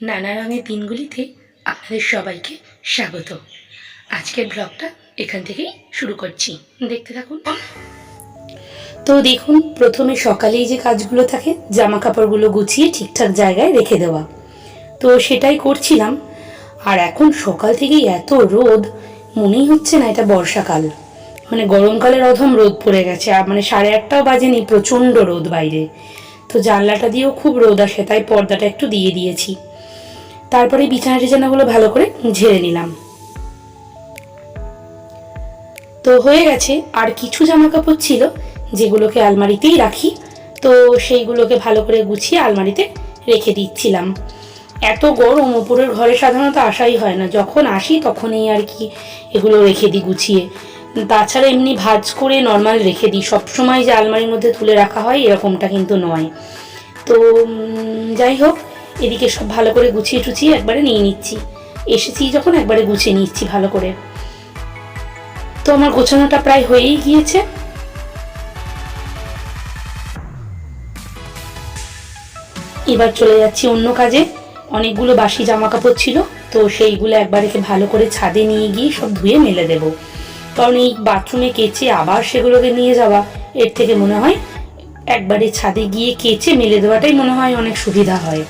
নানা রঙের দিনগুলিতে আপনাদের সবাইকে স্বাগত। আজকের ব্লগটা এখান থেকেই শুরু করছি, দেখতে থাকুন। তো দেখুন, প্রথমে সকালেই যে কাজগুলো থাকে, জামা কাপড়গুলো গুছিয়ে ঠিকঠাক জায়গায় রেখে দেওয়া, তো সেটাই করছিলাম। আর এখন সকাল থেকেই এত রোদ, মনেই হচ্ছে না এটা বর্ষাকাল। মানে গরমকালের অধম রোদ পড়ে গেছে, আর মানে 8:30টাও বাজেনি, প্রচণ্ড রোদ বাইরে। তো জানলাটা দিয়েও খুব রোদ আসে, তাই পর্দাটা একটু দিয়ে দিয়েছি। তারপরে বিছানা টিছানাগুলো ভালো করে ঝেড়ে নিলাম। তো হয়ে গেছে। আর কিছু জামা কাপড় ছিল যেগুলোকে আলমারিতেই রাখি, তো সেইগুলোকে ভালো করে গুছিয়ে আলমারিতে রেখে দিচ্ছিলাম। এত গরম, ওপরের ঘরে সাধারণত আসাই হয় না, যখন আসি তখনই আর কি এগুলো রেখে দিই গুছিয়ে। তাছাড়া এমনি ভাঁজ করে নর্মাল রেখে দিই, সবসময় যে আলমারির মধ্যে তুলে রাখা হয় এরকমটা কিন্তু নয়। তো যাই হোক, এদিকে সব ভালো করে গুছিয়ে টুছিয়ে একবারে নিয়ে নিচ্ছি। এসেছি যখন একবারে গুছিয়ে নিচ্ছি ভালো করে। তো আমার গোছানোটা প্রায় হয়েই গিয়েছে। এবার চলে যাচ্ছি অন্য কাজে। অনেকগুলো বাসি জামা কাপড় ছিল, তো সেইগুলো একবারে ভালো করে ছাদে নিয়ে গিয়ে সব ধুয়ে মেলে দেব। কারণ এই বাথরুমে কেচে আবার সেগুলোকে নিয়ে যাওয়া, এর থেকে মনে হয় একবারে ছাদে গিয়ে কেচে মেলে দেওয়াটাই মনে হয় অনেক সুবিধা হয়।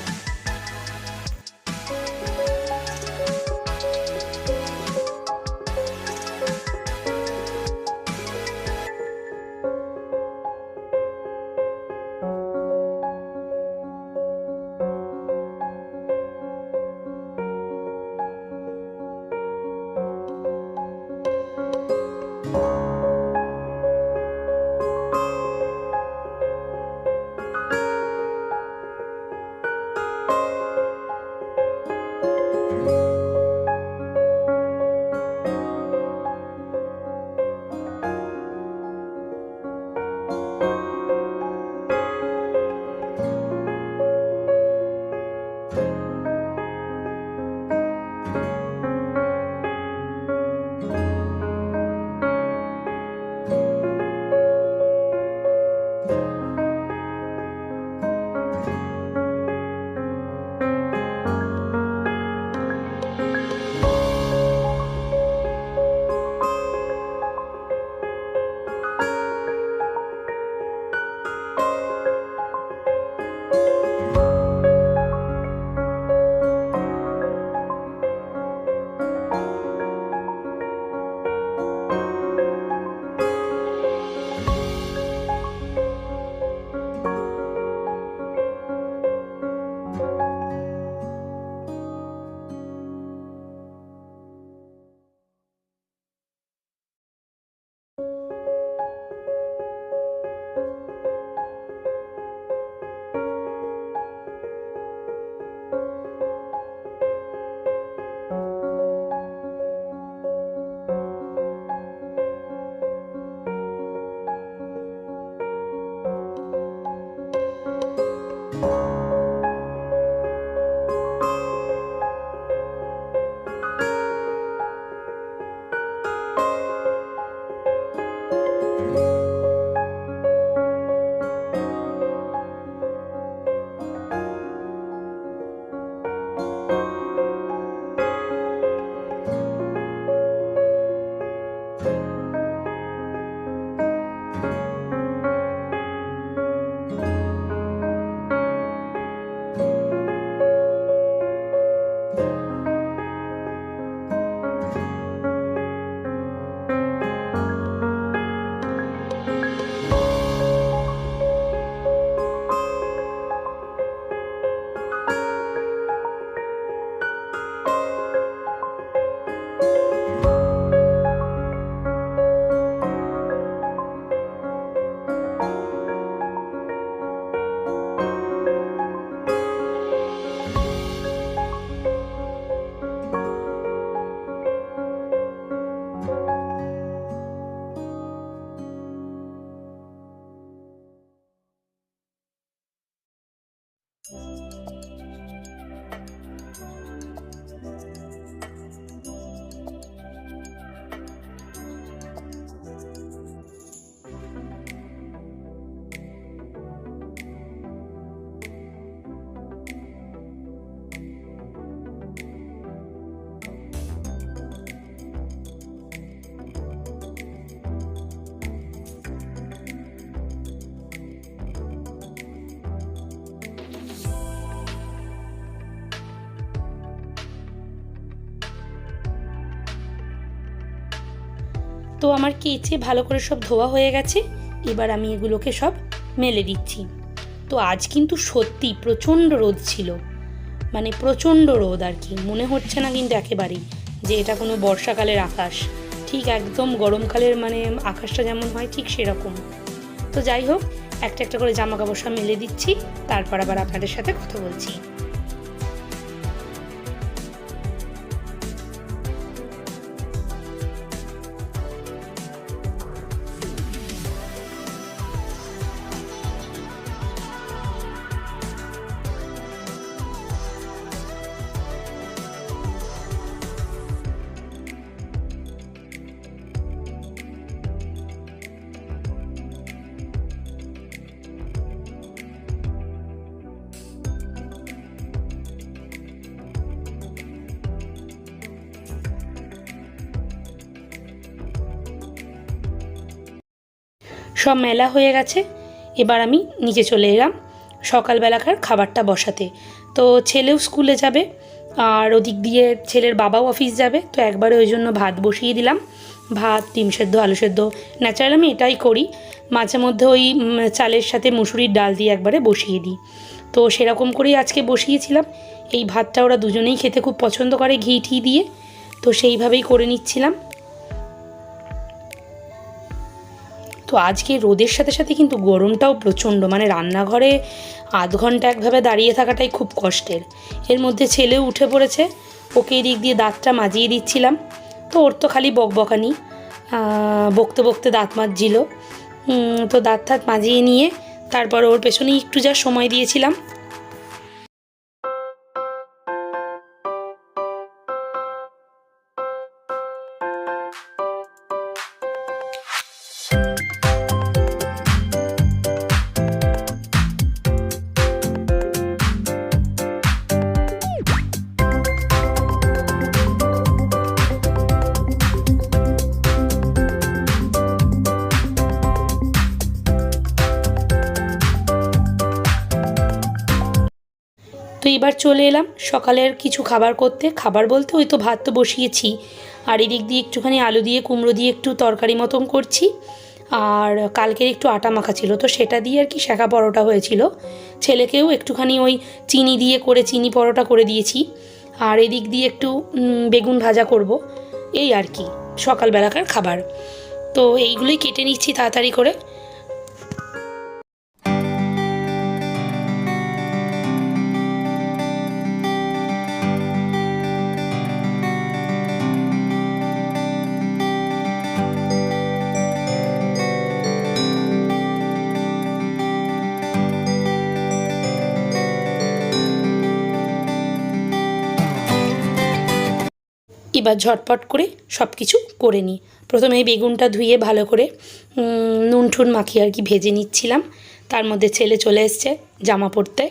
তো আমার কেচে ভালো করে সব ধোয়া হয়ে গেছে, এবার আমি এগুলোকে সব মেলে দিচ্ছি। তো আজ কিন্তু সত্যি প্রচণ্ড রোদ ছিল, মানে প্রচণ্ড রোদ আর কি, মনে হচ্ছে না কিন্তু একেবারেই যে এটা কোনো বর্ষাকালের আকাশ, ঠিক একদম গরমকালের মানে আকাশটা যেমন হয় ঠিক সেরকম। তো যাই হোক, একটা একটা করে জামা কাপড় সব মেলে দিচ্ছি, তারপর আবার আপনাদের সাথে কথা বলছি। সব মেলা হয়ে গেছে, এবার আমি নিচে চলে এলাম সকালবেলাকার খাবারটা বসাতে। তো ছেলেও স্কুলে যাবে আর ওদিক দিয়ে ছেলের বাবাও অফিস যাবে, তো একবারে ওই জন্য ভাত বসিয়ে দিলাম। ভাত, ডিম সেদ্ধ, আলু সেদ্ধ, ন্যাচারাল আমি এটাই করি, মাঝে মধ্যে ওই চালের সাথে মুসুরির ডাল দিয়ে একবারে বসিয়ে দিই। তো সেরকম করেই আজকে বসিয়েছিলাম। এই ভাতটা ওরা দুজনেই খেতে খুব পছন্দ করে ঘি ঠি দিয়ে, তো সেইভাবেই করে নিচ্ছিলাম। তো আজকে রোদের সাথে সাথে কিন্তু গরমটাও প্রচণ্ড, মানে রান্নাঘরে আধ ঘন্টা একভাবে দাঁড়িয়ে থাকাটাই খুব কষ্টের। এর মধ্যে ছেলেও উঠে পড়েছে, ওকে এদিক দিয়ে দাঁতটা মাজিয়ে দিচ্ছিলাম। তো ওর তো খালি বকবকানি, বকতে বকতে দাঁত মাজছিল। তো দাঁত ঠাত মাজিয়ে নিয়ে তারপর ওর পেছনেই একটু যা সময় দিয়েছিলাম। তো এবার চলে এলাম সকালের কিছু খাবার করতে। খাবার বলতে ওই তো ভাত তো বসিয়েছি, আর এদিক দিয়ে একটুখানি আলু দিয়ে কুমড়ো দিয়ে একটু তরকারি মতন করছি। আর কালকের একটু আটা মাখা ছিল, তো সেটা দিয়ে আর কি শাঁখা পরোটা হয়েছিল। ছেলেকেও একটুখানি ওই চিনি দিয়ে করে চিনি পরোটা করে দিয়েছি। আর এদিক দিয়ে একটু বেগুন ভাজা করব, এই আর কি সকালবেলাকার খাবার। তো এইগুলোই কেটে নিচ্ছি তাড়াতাড়ি করে। এবার ঝটপট করে সব কিছু করে নিই। প্রথমে এই বেগুনটা ধুয়ে ভালো করে নুন ঠুন মাখিয়ে আর কি ভেজে নিচ্ছিলাম। তার মধ্যে ছেলে চলে এসছে জামা পরতে।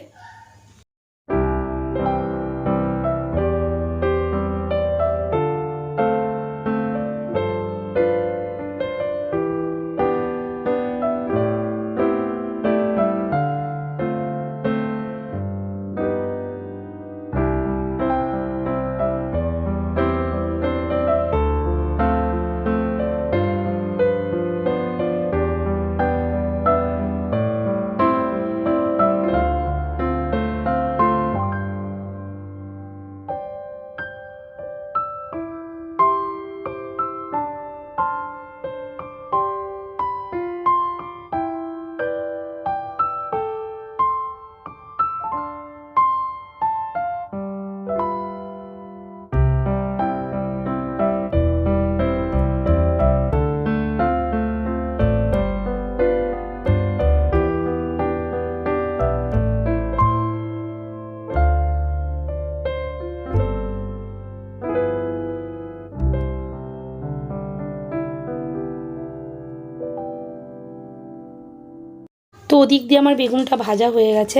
তো ওদিক দিয়ে আমার বেগুনটা ভাজা হয়ে গেছে।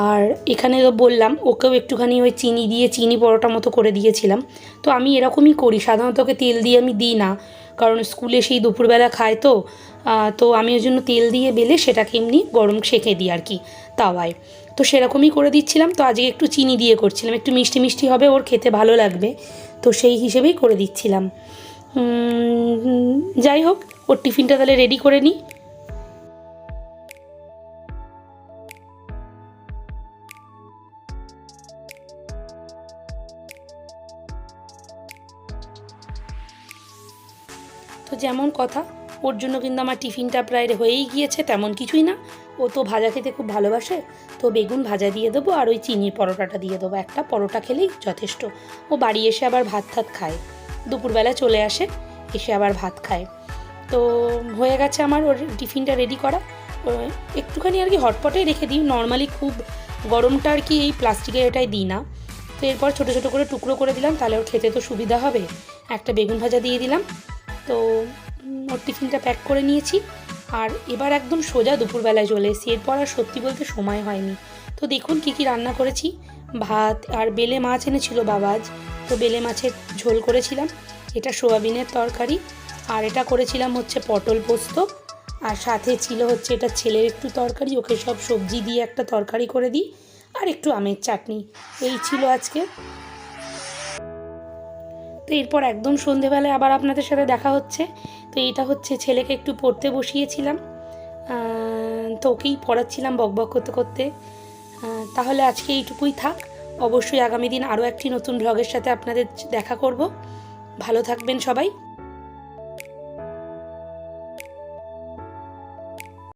আর এখানে তো বললাম ওকেও একটুখানি ওই চিনি দিয়ে চিনি পরোটা মতো করে দিয়েছিলাম। তো আমি এরকমই করি, সাধারণত ওকে তেল দিয়ে আমি দিই না, কারণ স্কুলে সেই দুপুরবেলা খায়। তো আমি ওই জন্য তেল দিয়ে বেলে সেটাকে এমনি গরম সেঁকে দিই আর কি তাওয়ায়। তো সেরকমই করে দিচ্ছিলাম। তো আজকে একটু চিনি দিয়ে করছিলাম, একটু মিষ্টি মিষ্টি হবে, ওর খেতে ভালো লাগবে, তো সেই হিসেবেই করে দিচ্ছিলাম। যাই হোক, ওর টিফিনটা তাহলে রেডি করে নিই। তো যেমন কথা, ওর জন্য কিন্তু আমার টিফিনটা প্রায় হয়েই গিয়েছে, তেমন কিছুই না। ও তো ভাজা খেতে খুব ভালোবাসে, তো বেগুন ভাজা দিয়ে দেবো আর ওই চিনির পরোটাটা দিয়ে দেবো। একটা পরোটা খেলেই যথেষ্ট। ও বাড়ি এসে আবার ভাত খায়, দুপুরবেলা চলে আসে, এসে আবার ভাত খায়। তো হয়ে গেছে আমার ওর টিফিনটা রেডি করা। একটুখানি আর কি হটপটেই রেখে দিই, নর্মালি খুব গরমটা আর কি এই প্লাস্টিকের এটাই দিই না। তো এরপর ছোটো ছোটো করে টুকরো করে দিলাম, তাহলে ওর খেতে তো সুবিধা হবে। একটা বেগুন ভাজা দিয়ে দিলাম। তো ওর টিফিনটা প্যাক করে নিয়েছি, আর এবার একদম সোজা দুপুরবেলায় চলে এসেছি। এরপর আর সত্যি বলতে সময় হয়নি। তো দেখুন কী কী রান্না করেছি। ভাত আর বেলে মাছ এনেছিল বাবা আজ, তো বেলে মাছের ঝোল করেছিলাম। এটা সোয়াবিনের তরকারি, আর এটা করেছিলাম হচ্ছে পটল পোস্ত, আর সাথে ছিল হচ্ছে এটা ছেলের একটু তরকারি, ওকে সব সবজি দিয়ে একটা তরকারি করে দিই, আর একটু আমের চাটনি। এই ছিল আজকে। তো এরপর একদম সন্ধেবেলায় আবার আপনাদের সাথে দেখা হচ্ছে। তো এটা হচ্ছে ছেলেকে একটু পড়তে বসিয়েছিলাম, তো ওকেই পড়াচ্ছিলাম বকবক করতে করতে। তাহলে আজকে এইটুকুই থাক। অবশ্যই আগামী দিন আরও একটি নতুন ব্লগের সাথে আপনাদের দেখা করব। ভালো থাকবেন সবাই।